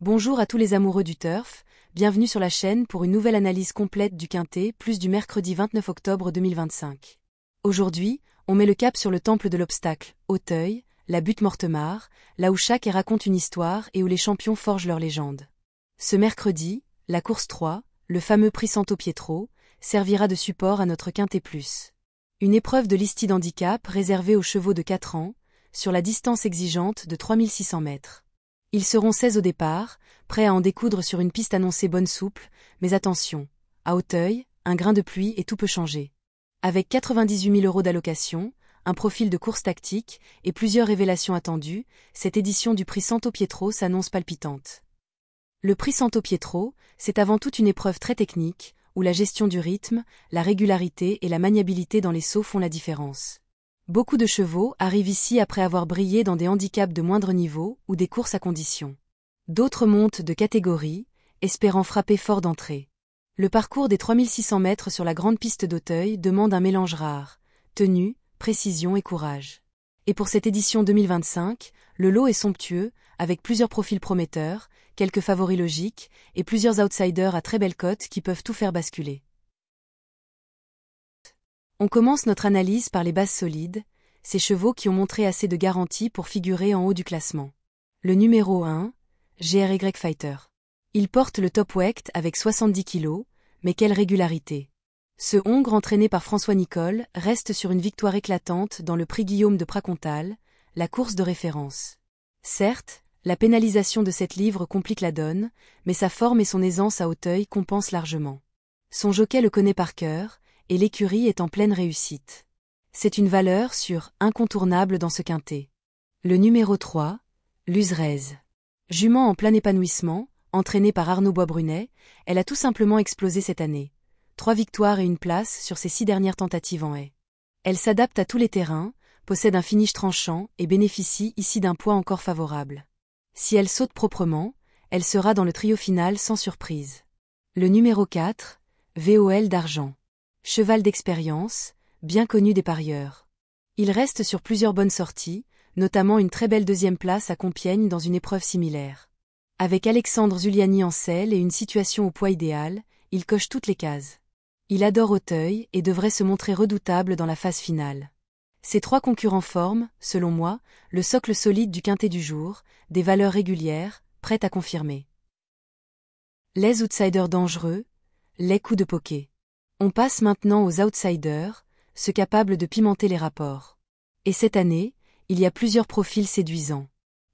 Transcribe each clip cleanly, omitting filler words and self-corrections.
Bonjour à tous les amoureux du turf, bienvenue sur la chaîne pour une nouvelle analyse complète du Quintet plus du mercredi 29 octobre 2025. Aujourd'hui, on met le cap sur le temple de l'obstacle, Auteuil, la butte Mortemart, là où chaque et raconte une histoire et où les champions forgent leur légende. Ce mercredi, la course 3, le fameux prix Santo Pietro, servira de support à notre Quintet plus. Une épreuve de l'Isti handicap réservée aux chevaux de 4 ans, sur la distance exigeante de 3600 mètres. Ils seront 16 au départ, prêts à en découdre sur une piste annoncée bonne souple, mais attention, à Auteuil, un grain de pluie et tout peut changer. Avec 98 000 € d'allocation, un profil de course tactique et plusieurs révélations attendues, cette édition du prix Santo Pietro s'annonce palpitante. Le prix Santo Pietro, c'est avant tout une épreuve très technique, où la gestion du rythme, la régularité et la maniabilité dans les sauts font la différence. Beaucoup de chevaux arrivent ici après avoir brillé dans des handicaps de moindre niveau ou des courses à conditions. D'autres montent de catégorie, espérant frapper fort d'entrée. Le parcours des 3600 mètres sur la grande piste d'Auteuil demande un mélange rare, tenue, précision et courage. Et pour cette édition 2025, le lot est somptueux, avec plusieurs profils prometteurs, quelques favoris logiques et plusieurs outsiders à très belle cote qui peuvent tout faire basculer. On commence notre analyse par les bases solides, ces chevaux qui ont montré assez de garantie pour figurer en haut du classement. Le numéro 1, GRY Fighter. Il porte le top weight avec 70 kg, mais quelle régularité. Ce Hongre entraîné par François Nicole reste sur une victoire éclatante dans le prix Guillaume de Pracontal, la course de référence. Certes, la pénalisation de cette livre complique la donne, mais sa forme et son aisance à Auteuil compensent largement. Son jockey le connaît par cœur, et l'écurie est en pleine réussite. C'est une valeur sûre, incontournable dans ce quintet. Le numéro 3, l'Uzrez. Jument en plein épanouissement, entraînée par Arnaud Boisbrunet, elle a tout simplement explosé cette année. 3 victoires et une place sur ses 6 dernières tentatives en haie. Elle s'adapte à tous les terrains, possède un finish tranchant et bénéficie ici d'un poids encore favorable. Si elle saute proprement, elle sera dans le trio final sans surprise. Le numéro 4, VOL d'Argent. Cheval d'expérience, bien connu des parieurs. Il reste sur plusieurs bonnes sorties, notamment une très belle deuxième place à Compiègne dans une épreuve similaire. Avec Alexandre Zuliani en selle et une situation au poids idéal, il coche toutes les cases. Il adore Auteuil et devrait se montrer redoutable dans la phase finale. Ces 3 concurrents forment, selon moi, le socle solide du quintet du jour, des valeurs régulières, prêtes à confirmer. Les outsiders dangereux, les coups de poker. On passe maintenant aux outsiders, ceux capables de pimenter les rapports. Et cette année, il y a plusieurs profils séduisants.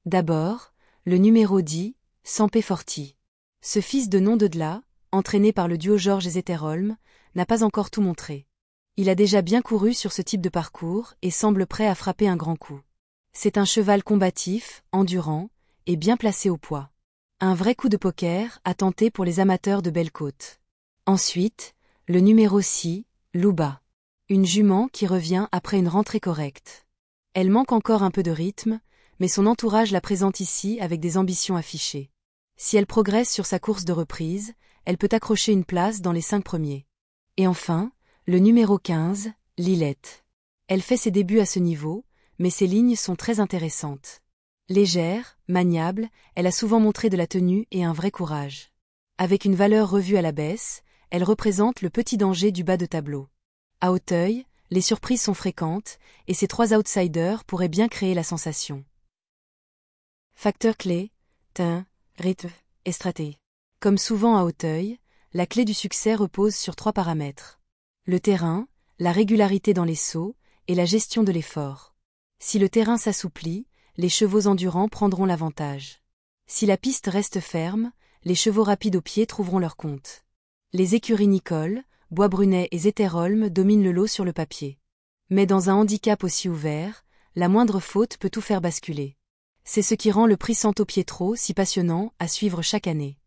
D'abord, le numéro 10, Sampé Forti. Ce fils de nom de Dela, entraîné par le duo Georges et Zetterholm, n'a pas encore tout montré. Il a déjà bien couru sur ce type de parcours et semble prêt à frapper un grand coup. C'est un cheval combatif, endurant, et bien placé au poids. Un vrai coup de poker à tenter pour les amateurs de belle côte. Ensuite, le numéro 6, Louba. Une jument qui revient après une rentrée correcte. Elle manque encore un peu de rythme, mais son entourage la présente ici avec des ambitions affichées. Si elle progresse sur sa course de reprise, elle peut accrocher une place dans les 5 premiers. Et enfin, le numéro 15, Lilette. Elle fait ses débuts à ce niveau, mais ses lignes sont très intéressantes. Légère, maniable, elle a souvent montré de la tenue et un vrai courage. Avec une valeur revue à la baisse, elle représente le petit danger du bas de tableau. À Auteuil, les surprises sont fréquentes, et ces 3 outsiders pourraient bien créer la sensation. Facteur clé, teint, rythme et stratégie. Comme souvent à Auteuil, la clé du succès repose sur 3 paramètres. Le terrain, la régularité dans les sauts, et la gestion de l'effort. Si le terrain s'assouplit, les chevaux endurants prendront l'avantage. Si la piste reste ferme, les chevaux rapides au pied trouveront leur compte. Les écuries Nicole, Boisbrunet et Zetterholm dominent le lot sur le papier. Mais dans un handicap aussi ouvert, la moindre faute peut tout faire basculer. C'est ce qui rend le prix Santo Pietro si passionnant à suivre chaque année.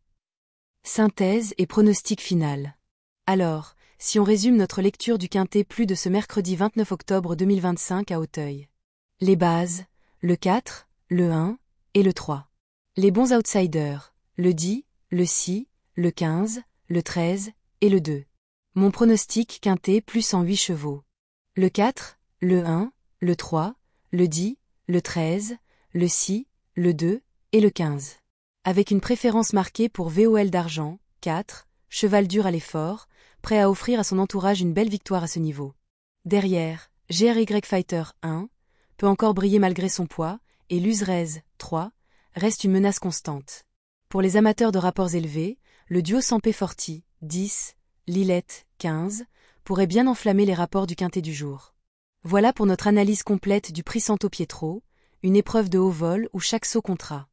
Synthèse et pronostic final. Alors, si on résume notre lecture du quintet plus de ce mercredi 29 octobre 2025 à Auteuil. Les bases, le 4, le 1 et le 3. Les bons outsiders, le 10, le 6, le 15, le 13 et le 2. Mon pronostic quintet plus en 8 chevaux. Le 4, le 1, le 3, le 10, le 13, le 6, le 2 et le 15. Avec une préférence marquée pour VOL d'argent, 4, cheval dur à l'effort, prêt à offrir à son entourage une belle victoire à ce niveau. Derrière, GRY Fighter 1, peut encore briller malgré son poids, et l'Uzrez 3, reste une menace constante. Pour les amateurs de rapports élevés, le duo Sampé Forti, 10, Lilette, 15, pourrait bien enflammer les rapports du quintet du jour. Voilà pour notre analyse complète du Prix Santo Pietro, une épreuve de haut vol où chaque saut comptera.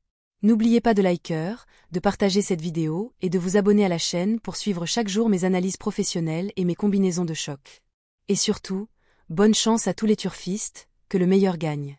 N'oubliez pas de liker, de partager cette vidéo et de vous abonner à la chaîne pour suivre chaque jour mes analyses professionnelles et mes combinaisons de choc. Et surtout, bonne chance à tous les turfistes, que le meilleur gagne.